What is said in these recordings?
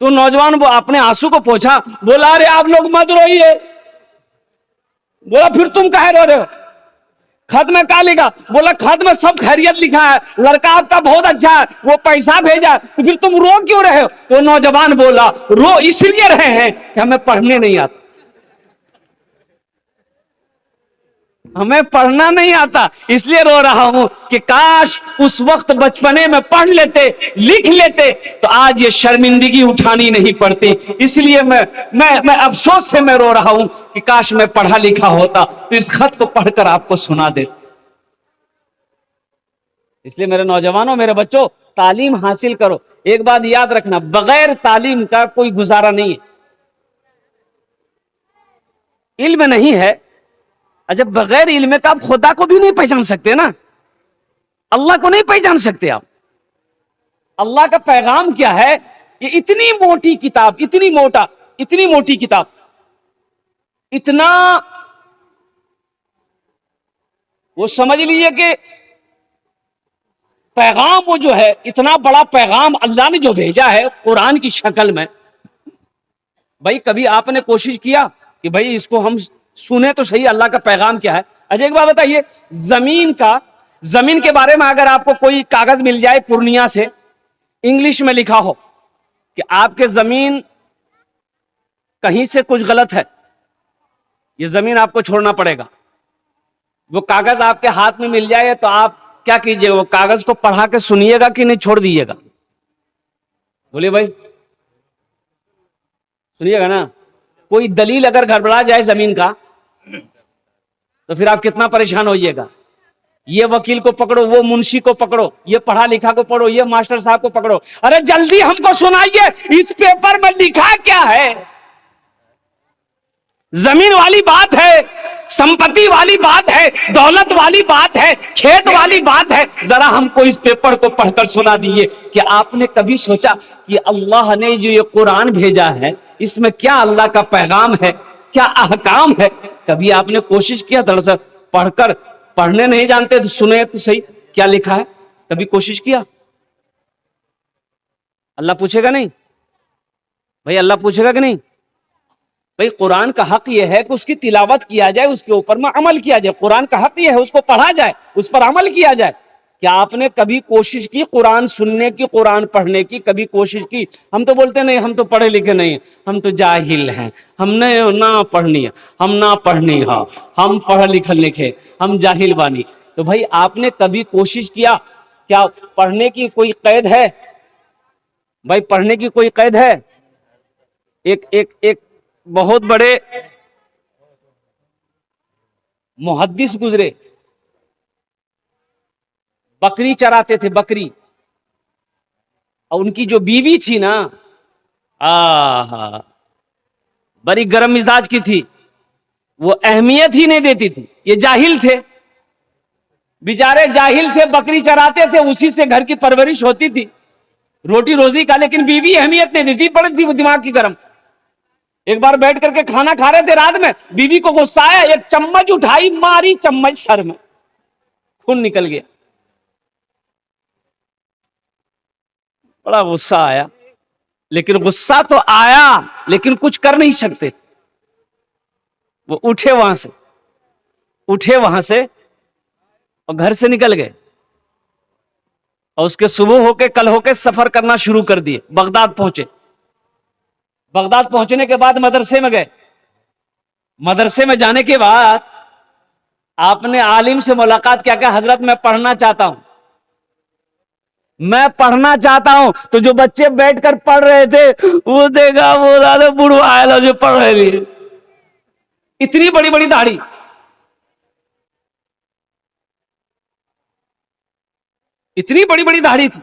تو نوجوان وہ اپنے آنسو کو پوچھا, بولا ارے آپ لوگ مت روئیے. بولا پھر تم کہے رو رہے ہو, خط میں کیا لکھا؟ بولا خط میں سب خیریت لکھا ہے, لڑکا آپ کا بہت اچھا ہے, وہ پیسہ بھیجا ہے, تو پھر تم رو کیوں رہے ہو؟ تو نوجوان بولا رو اس لیے رہے ہیں کہ ہمیں پڑھنے نہیں آتا, ہمیں پڑھنا نہیں آتا اس لیے رو رہا ہوں کہ کاش اس وقت بچپنے میں پڑھ لیتے لکھ لیتے تو آج یہ شرمندگی اٹھانی نہیں پڑتی. اس لیے میں افسوس سے میں رو رہا ہوں کہ کاش میں پڑھا لکھا ہوتا تو اس خط کو پڑھ کر آپ کو سنا دیتا. اس لیے میرے نوجوانوں, میرے بچوں, تعلیم حاصل کرو. ایک بات یاد رکھنا, بغیر تعلیم کا کوئی گزارا نہیں ہے. علم نہیں ہے, اچھا بغیر علم کا آپ خدا کو بھی نہیں پہچان سکتے نا, اللہ کو نہیں پہچان سکتے آپ. اللہ کا پیغام کیا ہے؟ کہ اتنی موٹی کتاب, اتنی موٹی کتاب, اتنا وہ سمجھ لیجئے کہ پیغام وہ جو ہے, اتنا بڑا پیغام اللہ نے جو بھیجا ہے قرآن کی شکل میں. بھائی کبھی آپ نے کوشش کیا کہ بھائی اس کو ہم سنیں تو صحیح, اللہ کا پیغام کیا ہے؟ اچھا ایک بات بتائیے, زمین کے بارے میں اگر آپ کو کوئی کاغذ مل جائے پورنیہ سے, انگلش میں لکھا ہو کہ آپ کے زمین کہیں سے کچھ غلط ہے, یہ زمین آپ کو چھوڑنا پڑے گا, وہ کاغذ آپ کے ہاتھ میں مل جائے تو آپ کیا کیجئے گا؟ وہ کاغذ کو پڑھا کے سنیے گا کہ نہیں چھوڑ دیجیے گا؟ بولیے بھائی, سنیے گا نا. کوئی دلیل اگر گڑبڑا جائے زمین کا تو پھر آپ کتنا پریشان ہوئیے گا. یہ وکیل کو پکڑو, وہ منشی کو پکڑو, یہ پڑھا لکھا کو پکڑو, یہ ماسٹر صاحب کو پکڑو, ارے جلدی ہم کو سنائیے اس پیپر میں لکھا کیا ہے. زمین والی بات ہے, سمپتی والی بات ہے, دولت والی بات ہے, کھیت والی بات ہے, ذرا ہم کو اس پیپر کو پڑھ کر سنا دیجیے. کہ آپ نے کبھی سوچا کہ اللہ نے جو یہ قرآن بھیجا ہے اس میں کیا اللہ کا پیغام ہے, کیا احکام ہے؟ کبھی آپ نے کوشش کیا دراصل پڑھ کر, پڑھنے نہیں جانتے تو سنے تو صحیح کیا لکھا ہے؟ کبھی کوشش کیا؟ اللہ پوچھے گا نہیں بھائی, اللہ پوچھے گا کہ نہیں بھائی؟ قرآن کا حق یہ ہے کہ اس کی تلاوت کیا جائے, اس کے اوپر میں عمل کیا جائے. قرآن کا حق یہ ہے اس کو پڑھا جائے, اس پر عمل کیا جائے. کیا آپ نے کبھی کوشش کی قرآن سننے کی, قرآن پڑھنے کی کبھی کوشش کی؟ ہم تو بولتے نہیں, ہم تو پڑھے لکھے نہیں ہیں, ہم تو جاہل ہیں, ہم نے نہ پڑھنی ہے, ہم نہ پڑھنی, ہاں ہم پڑھ لکھے, ہم جاہل بانی. تو بھائی آپ نے کبھی کوشش کیا؟ کیا پڑھنے کی کوئی قید ہے بھائی؟ پڑھنے کی کوئی قید ہے؟ ایک بہت بڑے محدث گزرے, بکری چراتے تھے, بکری, اور ان کی جو بیوی تھی نا, بڑی گرم مزاج کی تھی, وہ اہمیت ہی نہیں دیتی تھی. یہ جاہل تھے, بیچارے جاہل تھے, بکری چراتے تھے, اسی سے گھر کی پرورش ہوتی تھی, روٹی روزی کا, لیکن بیوی اہمیت نہیں دیتی, بڑی تھی وہ دماغ کی گرم. ایک بار بیٹھ کر کے کھانا کھا رہے تھے رات میں, بیوی کو غصہ آیا, ایک چمچ اٹھائی, ماری چمچ سر میں, خون نکل گیا. بڑا غصہ آیا, لیکن غصہ تو آیا لیکن کچھ کر نہیں سکتے تھے. وہ اٹھے وہاں سے اور گھر سے نکل گئے, اور اس کے صبح ہو کے کل ہو کے سفر کرنا شروع کر دیے. بغداد پہنچے, بغداد پہنچنے کے بعد مدرسے میں گئے. مدرسے میں جانے کے بعد آپ نے عالم سے ملاقات کیا کہ حضرت میں پڑھنا چاہتا ہوں, میں پڑھنا چاہتا ہوں. تو جو بچے بیٹھ کر پڑھ رہے تھے وہ دیکھا, وہ زیادہ بڑھوا آئے جو پڑھ رہے تھے, اتنی بڑی بڑی داڑھی, اتنی بڑی بڑی داڑھی تھی.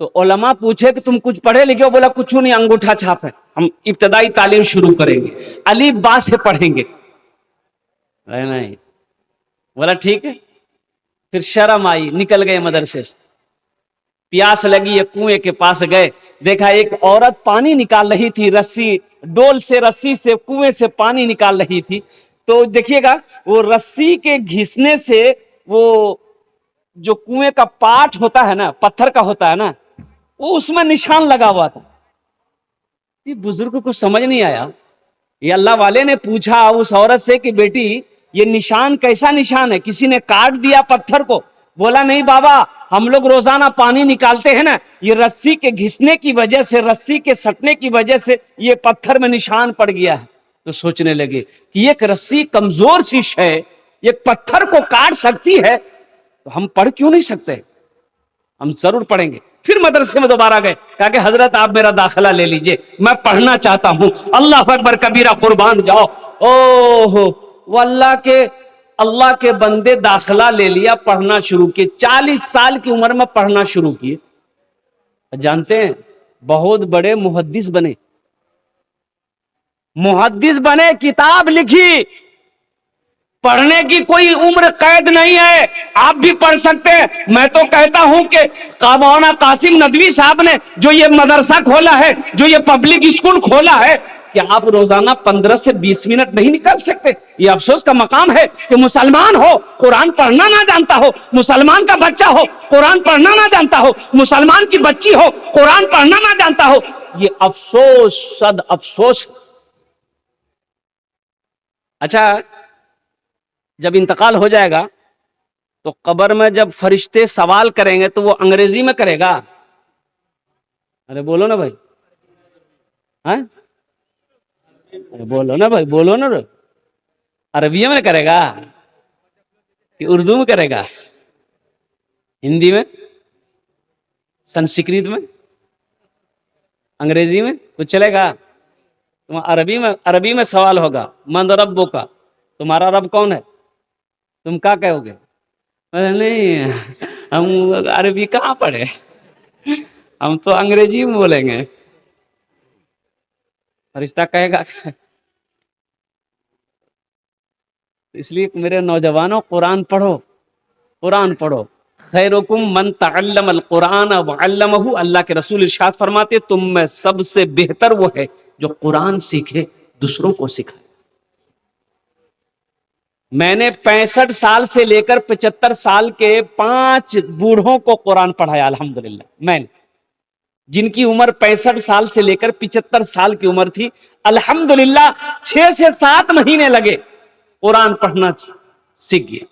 تو علماء پوچھے کہ تم کچھ پڑھے لکھے ہو؟ بولا کچھ نہیں, انگوٹھا چھاپ ہے, ہم ابتدائی تعلیم شروع کریں گے, الف با سے پڑھیں گے. نہیں, بولا ٹھیک ہے. پھر شرم آئی, نکل گئے مدرسے سے. پیاس لگی, ایک کنویں کے پاس گئے, دیکھا ایک عورت پانی نکال رہی تھی, رسی ڈول سے, رسی سے کنویں سے پانی نکال رہی تھی. تو دیکھیے گا وہ رسی کے گھسنے سے وہ جو کنویں کا پاٹ ہوتا ہے نا, پتھر کا ہوتا ہے نا, وہ اس میں نشان لگا ہوا تھا. یہ بزرگ کو سمجھ نہیں آیا. یہ اللہ والے نے پوچھا اس عورت سے کہ بیٹی یہ نشان کیسا نشان ہے؟ کسی نے کاٹ دیا پتھر کو؟ بولا نہیں بابا، ہم لوگ روزانہ پانی نکالتے ہیں نا، یہ رسی کے گھسنے کی وجہ سے، رسی کے سٹنے کی وجہ سے یہ پتھر میں نشان پڑ گیا ہے. تو سوچنے لگے کہ ایک رسی کمزور سی شے ایک پتھر کو کاٹ سکتی ہے، تو ہم پڑھ کیوں نہیں سکتے؟ ہم ضرور پڑھیں گے. پھر مدرسے میں دوبارہ گئے، کہا کہ حضرت آپ میرا داخلہ لے لیجئے، میں پڑھنا چاہتا ہوں. اللہ اکبر کبیرہ، قربان جاؤ. وہ اللہ کے بندے داخلہ لے لیا، پڑھنا شروع کیے. 40 سال کی عمر میں پڑھنا شروع کیے. جانتے ہیں بہت بڑے محدث بنے، کتاب لکھی. پڑھنے کی کوئی عمر قید نہیں ہے، آپ بھی پڑھ سکتے ہیں. میں تو کہتا ہوں کہ مولانا قاسم ندوی صاحب نے جو یہ مدرسہ کھولا ہے، جو یہ پبلک اسکول کھولا ہے، کہ آپ روزانہ 15 سے 20 منٹ نہیں نکال سکتے؟ یہ افسوس کا مقام ہے کہ مسلمان ہو قرآن پڑھنا نہ جانتا ہو، مسلمان کا بچہ ہو قرآن پڑھنا نہ جانتا ہو، مسلمان کی بچی ہو قرآن پڑھنا نہ جانتا ہو. یہ افسوس، صد افسوس. اچھا، جب انتقال ہو جائے گا تو قبر میں جب فرشتے سوال کریں گے تو وہ انگریزی میں کرے گا؟ ارے بولو نا بھائی، بولو نا بھائی، بولو نا. عربی میں کرے گا کہ اردو میں کرے گا؟ ہندی میں، سنسکرت میں، انگریزی میں کچھ چلے گا؟ عربی میں سوال ہوگا، من ربو کا، تمہارا رب کون ہے؟ تم کیا کہو گے؟ نہیں، ہم عربی کہاں پڑھے، ہم تو انگریزی میں بولیں گے. فرشتہ کہے گا. اس لیے میرے نوجوانوں، قرآن پڑھو، قرآن پڑھو. خیرکم من تعلم القرآن وعلمہ. اللہ کے رسول ارشاد فرماتے تم میں سب سے بہتر وہ ہے جو قرآن سیکھے، دوسروں کو سکھائے. میں نے 65 سال سے لے کر 75 سال کے 5 بوڑھوں کو قرآن پڑھایا الحمدللہ. میں نے، جن کی عمر 65 سال سے لے کر 75 سال کی عمر تھی، الحمدللہ 6 سے 7 مہینے لگے، قرآن پڑھنا سیکھ گیا.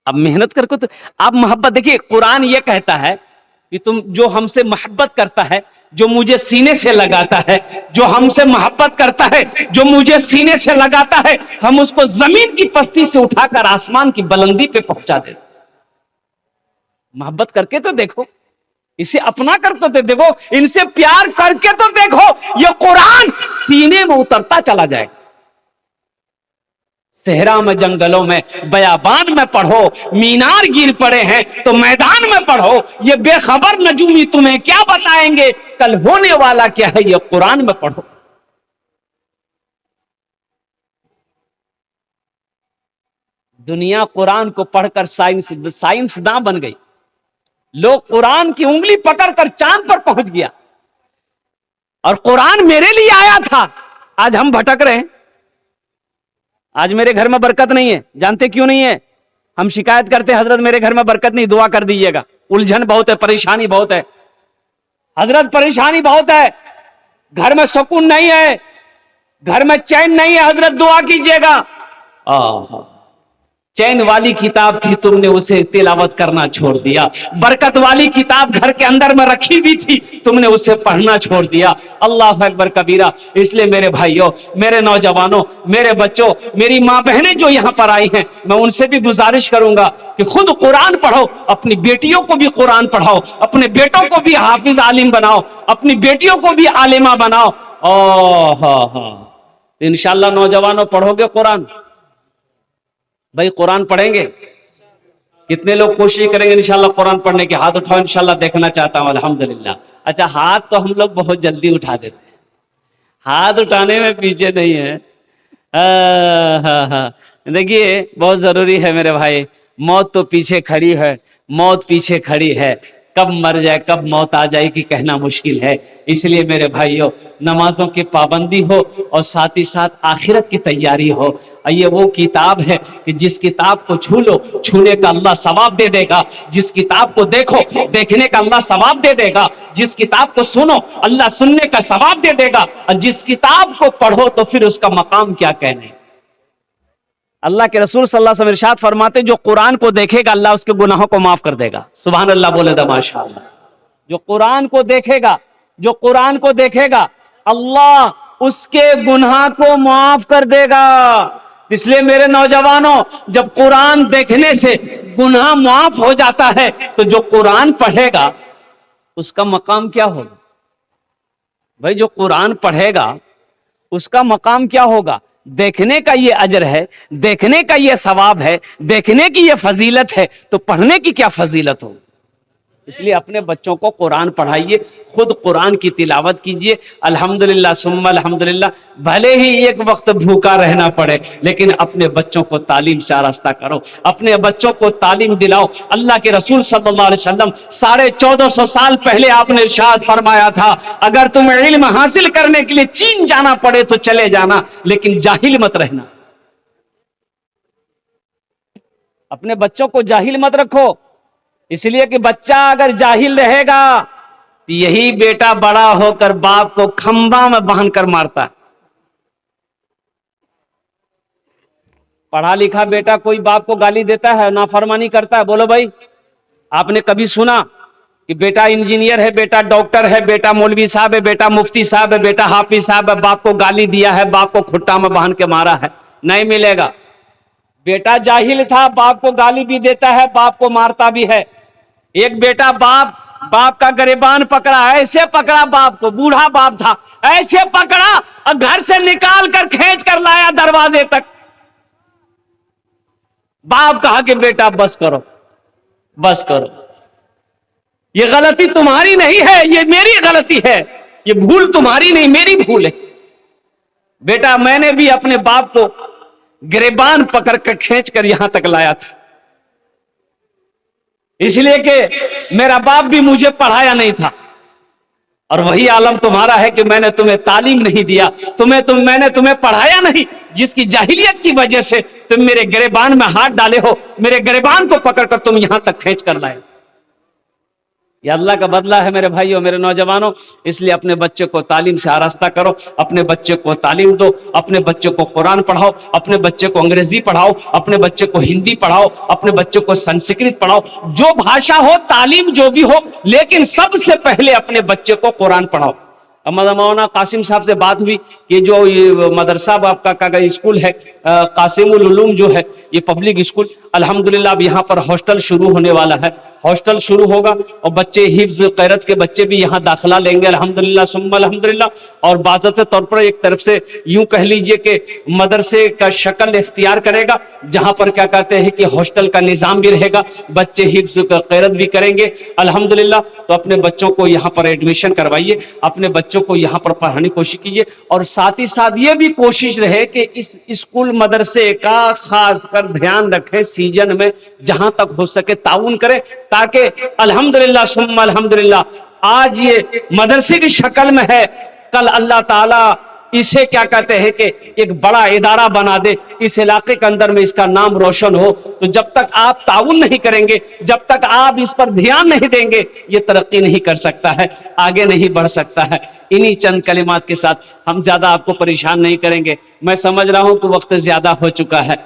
اب محنت کر کے تو آپ محبت دیکھیے. قرآن یہ کہتا ہے کہ تم جو ہم سے محبت کرتا ہے، جو مجھے سینے سے لگاتا ہے، جو ہم سے محبت کرتا ہے، جو مجھے سینے سے لگاتا ہے، ہم اس کو زمین کی پستی سے اٹھا کر آسمان کی بلندی پہ پہنچا دیتے. محبت کر کے تو دیکھو، اسے اپنا کر کے تو دیکھو، ان سے پیار کر کے تو دیکھو. یہ قرآن سینے میں اترتا چلا جائے گا. صحرا میں، جنگلوں میں، بیابان میں پڑھو. مینار گر پڑے ہیں تو میدان میں پڑھو. یہ بے خبر نجومی تمہیں کیا بتائیں گے کل ہونے والا کیا ہے، یہ قرآن میں پڑھو. دنیا قرآن کو پڑھ کر سائنسداں بن گئی. لوگ قرآن کی انگلی پکڑ کر چاند پر پہنچ گیا. اور قرآن میرے لیے آیا تھا. آج ہم بھٹک رہے ہیں. آج میرے گھر میں برکت نہیں ہے. جانتے کیوں نہیں ہے؟ ہم شکایت کرتے حضرت میرے گھر میں برکت نہیں، دعا کر دیجیے گا. الجھن بہت ہے، پریشانی بہت ہے حضرت، پریشانی بہت ہے. گھر میں سکون نہیں ہے، گھر میں چین نہیں ہے حضرت، دعا کیجیے گا. چین والی کتاب تھی، تم نے اسے تلاوت کرنا چھوڑ دیا. برکت والی کتاب گھر کے اندر میں رکھی ہوئی تھی، تم نے اسے پڑھنا چھوڑ دیا. اللہ اکبر کبیرہ. اس لیے میرے بھائیوں، میرے نوجوانوں، میرے بچوں، میری ماں بہنیں جو یہاں پر آئی ہیں، میں ان سے بھی گزارش کروں گا کہ خود قرآن پڑھو، اپنی بیٹیوں کو بھی قرآن پڑھاؤ، اپنے بیٹوں کو بھی حافظ عالم بناؤ، اپنی بیٹیوں کو بھی عالمہ بناؤ. انشاءاللہ نوجوانوں پڑھو گے قرآن؟ بھائی قرآن پڑھیں گے؟ کتنے لوگ کوشش کریں گے انشاءاللہ قرآن پڑھنے کی؟ ہاتھ اٹھاؤ، انشاءاللہ دیکھنا چاہتا ہوں. الحمدللہ. اچھا، ہاتھ تو ہم لوگ بہت جلدی اٹھا دیتے ہیں، ہاتھ اٹھانے میں پیچھے نہیں ہے. دیکھیے بہت ضروری ہے میرے بھائی. موت تو پیچھے کھڑی ہے، موت پیچھے کھڑی ہے. کب مر جائے کب موت آ جائے گی کہنا مشکل ہے. اس لیے میرے بھائیوں نمازوں کی پابندی ہو اور ساتھ ہی ساتھ آخرت کی تیاری ہو. یہ وہ کتاب ہے کہ جس کتاب کو چھو لو چھونے کا اللہ ثواب دے دے گا, جس کتاب کو دیکھو دیکھنے کا اللہ ثواب دے دے گا, جس کتاب کو سنو اللہ سننے کا ثواب دے دے گا, اور جس کتاب کو پڑھو تو پھر اس کا مقام کیا کہنے. اللہ کے رسول صلی اللہ علیہ وسلم ارشاد فرماتے جو قرآن کو دیکھے گا اللہ اس کے گناہوں کو معاف کر دے گا. سبحان اللہ بولے دا ماشاء اللہ. جو قرآن کو دیکھے گا, جو قرآن کو دیکھے گا اللہ اس کے گناہ کو معاف کر دے گا. اس لیے میرے نوجوانوں جب قرآن دیکھنے سے گناہ معاف ہو جاتا ہے تو جو قرآن پڑھے گا اس کا مقام کیا ہوگا بھائی. جو قرآن پڑھے گا اس کا مقام کیا ہوگا. دیکھنے کا یہ اجر ہے, دیکھنے کا یہ ثواب ہے, دیکھنے کی یہ فضیلت ہے, تو پڑھنے کی کیا فضیلت ہو. اس لیے اپنے بچوں کو قرآن پڑھائیے, خود قرآن کی تلاوت کیجیے. الحمدللہ ثم الحمدللہ. بھلے ہی ایک وقت بھوکا رہنا پڑے لیکن اپنے بچوں کو تعلیم شائستہ کرو, اپنے بچوں کو تعلیم دلاؤ. اللہ کے رسول صلی اللہ علیہ وسلم 1450 سال پہلے آپ نے ارشاد فرمایا تھا اگر تمہیں علم حاصل کرنے کے لیے چین جانا پڑے تو چلے جانا لیکن جاہل مت رہنا. اپنے بچوں کو جاہل مت رکھو, اس لیے کہ بچہ اگر جاہل رہے گا تو یہی بیٹا بڑا ہو کر باپ کو کھمبا میں باندھ کر مارتا ہے. پڑھا لکھا بیٹا کوئی باپ کو گالی دیتا ہے نافرمانی کرتا ہے. بولو بھائی آپ نے کبھی سنا کہ بیٹا انجینئر ہے, بیٹا ڈاکٹر ہے, بیٹا مولوی صاحب ہے, بیٹا مفتی صاحب ہے, بیٹا حافظ صاحب ہے, باپ کو گالی دیا ہے, باپ کو کھٹا میں باندھ کے مارا ہے؟ نہیں ملے گا. بیٹا جاہل تھا, باپ کو گالی بھی دیتا ہے, باپ کو مارتا بھی ہے. ایک بیٹا باپ کا گریبان پکڑا, ایسے پکڑا باپ کو, بوڑھا باپ تھا, ایسے پکڑا اور گھر سے نکال کر کھینچ کر لایا دروازے تک. باپ کہا کہ بیٹا بس کرو بس کرو, یہ غلطی تمہاری نہیں ہے, یہ میری غلطی ہے, یہ بھول تمہاری نہیں میری بھول ہے. بیٹا میں نے بھی اپنے باپ کو گریبان پکڑ کر کھینچ کر یہاں تک لایا تھا, اس لیے کہ میرا باپ بھی مجھے پڑھایا نہیں تھا. اور وہی عالم تمہارا ہے کہ میں نے تمہیں تعلیم نہیں دیا, میں نے تمہیں پڑھایا نہیں, جس کی جاہلیت کی وجہ سے تم میرے گریبان میں ہاتھ ڈالے ہو, میرے گریبان کو پکڑ کر تم یہاں تک کھینچ کر لائے. یہ اللہ کا بدلہ ہے میرے بھائیوں میرے نوجوانوں. اس لیے اپنے بچے کو تعلیم سے آراستہ کرو, اپنے بچے کو تعلیم دو, اپنے بچے کو قرآن پڑھاؤ, اپنے بچے کو انگریزی پڑھاؤ, اپنے بچے کو ہندی پڑھاؤ, اپنے بچے کو سنسکرت پڑھاؤ, جو بھاشا ہو تعلیم جو بھی ہو, لیکن سب سے پہلے اپنے بچے کو قرآن پڑھاؤ. مولانا قاسم صاحب سے بات ہوئی کہ جو یہ مدرسہ آپ کا اسکول ہے قاسم العلوم جو ہے یہ پبلک اسکول, الحمدللہ اب یہاں پر ہاسٹل شروع ہونے والا ہے. ہاسٹل شروع ہوگا اور بچے حفظ قیرت کے بچے بھی یہاں داخلہ لیں گے الحمدللہ ثم الحمدللہ. اور باضابطہ طور پر ایک طرف سے یوں کہہ لیجئے کہ مدرسے کا شکل اختیار کرے گا جہاں پر کیا کہتے ہیں کہ ہاسٹل کا نظام بھی رہے گا, بچے حفظ قیرت بھی کریں گے الحمدللہ. تو اپنے بچوں کو یہاں پر ایڈمیشن کروائیے, اپنے بچوں کو یہاں پر پڑھانے کی کوشش کیجیے, اور ساتھ ہی ساتھ یہ بھی کوشش رہے کہ اس اسکول مدرسے کا خاص کر دھیان رکھیں, سیزن میں جہاں تک ہو سکے تعاون کریں تاکہ الحمدللہ ثم الحمدللہ آج یہ مدرسے کی شکل میں ہے, کل اللہ تعالیٰ اسے کیا کہتے ہیں کہ ایک بڑا ادارہ بنا دے, اس علاقے کے اندر میں اس کا نام روشن ہو. تو جب تک آپ تعاون نہیں کریں گے, جب تک آپ اس پر دھیان نہیں دیں گے, یہ ترقی نہیں کر سکتا ہے, آگے نہیں بڑھ سکتا ہے. انہی چند کلمات کے ساتھ ہم زیادہ آپ کو پریشان نہیں کریں گے. میں سمجھ رہا ہوں کہ وقت زیادہ ہو چکا ہے.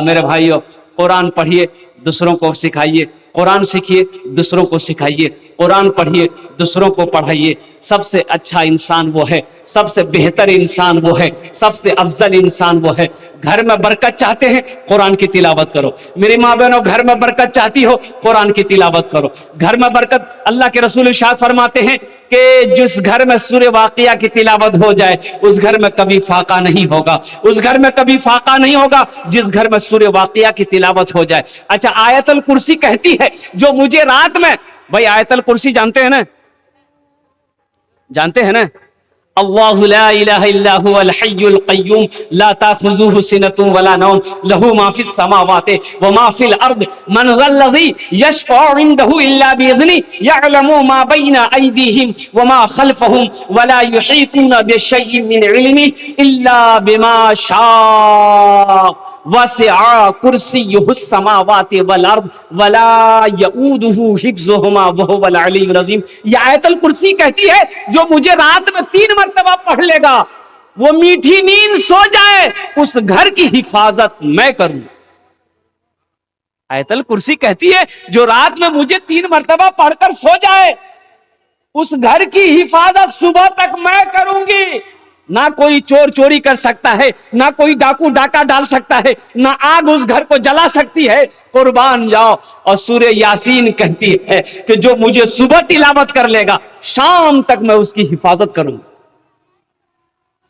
میرے بھائیوں قرآن پڑھیے, دوسروں کو سکھائیے, قرآن سیکھیے, دوسروں کو سکھائیے, قرآن پڑھیے, دوسروں کو پڑھائیے. سب سے اچھا انسان وہ ہے, سب سے بہتر انسان وہ ہے, سب سے افضل انسان وہ ہے. گھر میں برکت چاہتے ہیں قرآن کی تلاوت کرو. میری ماں بہنوں گھر میں برکت چاہتی ہو قرآن کی تلاوت کرو. گھر میں برکت, اللہ کے رسول ارشاد فرماتے ہیں کہ جس گھر میں سورہ واقعہ کی تلاوت ہو جائے اس گھر میں کبھی فاقہ نہیں ہوگا, اس گھر میں کبھی فاقہ نہیں ہوگا جس گھر میں سورہ واقعہ کی تلاوت ہو جائے. اچھا آیت الکرسی کہتی ہے جو مجھے رات میں, بھائی آیت الکرسی جانتے ہیں نا, جانتے ہیں نا, اللہ لا الہ الا هو الحی القیوم لا تاخذوه سنۃ ولا نوم له ما فی السماوات وما فی الارض من ذا الذی یشفع عنده الا باذنه یعلم ما بین ایدیہم وما خلفهم ولا یحیطون بشیء من علمه الا بما شاء وسع کرسیہ السماوات والارض ولا یؤوده حفظهما وهو العلی العظیم. یہ آیت الکرسی کہتی ہے جو مجھے رات میں 3 مرتبہ پڑھ لے گا وہ میٹھی نیند سو جائے اس گھر کی حفاظت میں کروں. آیت الکرسی کہتی ہے جو رات میں مجھے 3 مرتبہ پڑھ کر سو جائے اس گھر کی حفاظت صبح تک میں کروں گی. نہ کوئی چور چوری کر سکتا ہے، نہ کوئی ڈاکو ڈاکہ ڈال سکتا ہے، نہ آگ اس گھر کو جلا سکتی ہے. قربان جاؤ. اور سورہ یاسین کہتی ہے کہ جو مجھے صبح تلاوت کر لے گا شام تک میں اس کی حفاظت کروں گا.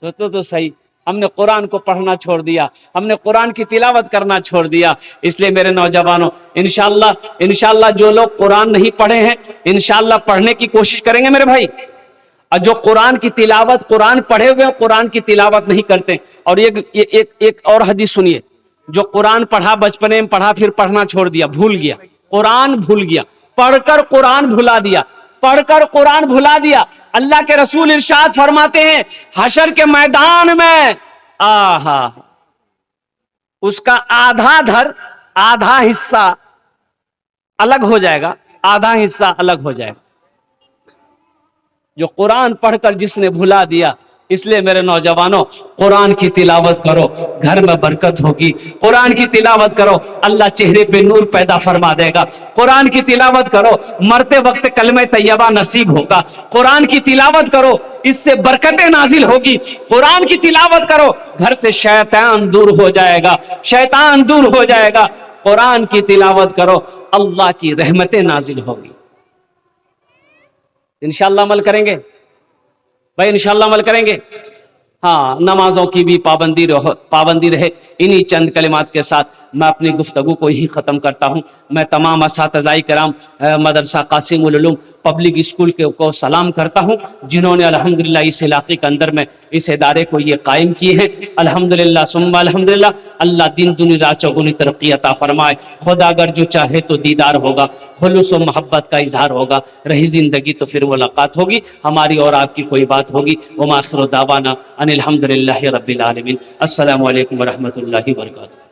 سوچو تو صحیح، ہم نے قرآن کو پڑھنا چھوڑ دیا، ہم نے قرآن کی تلاوت کرنا چھوڑ دیا. اس لیے میرے نوجوانوں انشاءاللہ جو لوگ قرآن نہیں پڑھے ہیں انشاءاللہ پڑھنے کی کوشش کریں گے میرے بھائی. اور جو قرآن کی تلاوت قرآن پڑھے ہوئے قرآن کی تلاوت نہیں کرتے. اور ایک اور حدیث سنیے، جو قرآن پڑھا بچپنے میں پڑھا پھر پڑھنا چھوڑ دیا، بھول گیا، قرآن بھول گیا، پڑھ کر قرآن بھلا دیا، پڑھ کر قرآن بھلا دیا. اللہ کے رسول ارشاد فرماتے ہیں حشر کے میدان میں اس کا آدھا حصہ الگ ہو جائے گا، آدھا حصہ الگ ہو جائے گا جو قرآن پڑھ کر جس نے بھلا دیا. اس لیے میرے نوجوانوں قرآن کی تلاوت کرو، گھر میں برکت ہوگی. قرآن کی تلاوت کرو، اللہ چہرے پہ نور پیدا فرما دے گا. قرآن کی تلاوت کرو، مرتے وقت کلمہ طیبہ نصیب ہوگا. قرآن کی تلاوت کرو، اس سے برکتیں نازل ہوگی. قرآن کی تلاوت کرو، گھر سے شیطان دور ہو جائے گا، شیطان دور ہو جائے گا. قرآن کی تلاوت کرو، اللہ کی رحمتیں نازل ہوگی. انشاءاللہ عمل کریں گے بھائی، انشاءاللہ عمل کریں گے. ہاں، نمازوں کی بھی پابندی رہے. انہی چند کلمات کے ساتھ میں اپنی گفتگو کو ہی ختم کرتا ہوں. میں تمام اساتذہ کرام مدرسہ قاسم العلوم پبلک اسکول کو سلام کرتا ہوں جنہوں نے الحمدللہ اس علاقے کے اندر میں اس ادارے کو یہ قائم کیے ہیں. الحمدللہ ثم الحمدللہ. اللہ دن دنیا رات چوگنی ترقی عطا فرمائے. خدا اگر جو چاہے تو دیدار ہوگا، خلوص و محبت کا اظہار ہوگا، رہی زندگی تو پھر ملاقات ہوگی، ہماری اور آپ کی کوئی بات ہوگی. وما آخر دعوانا ان الحمدللہ رب العالمین. السلام علیکم ورحمۃ اللہ وبرکاتہ.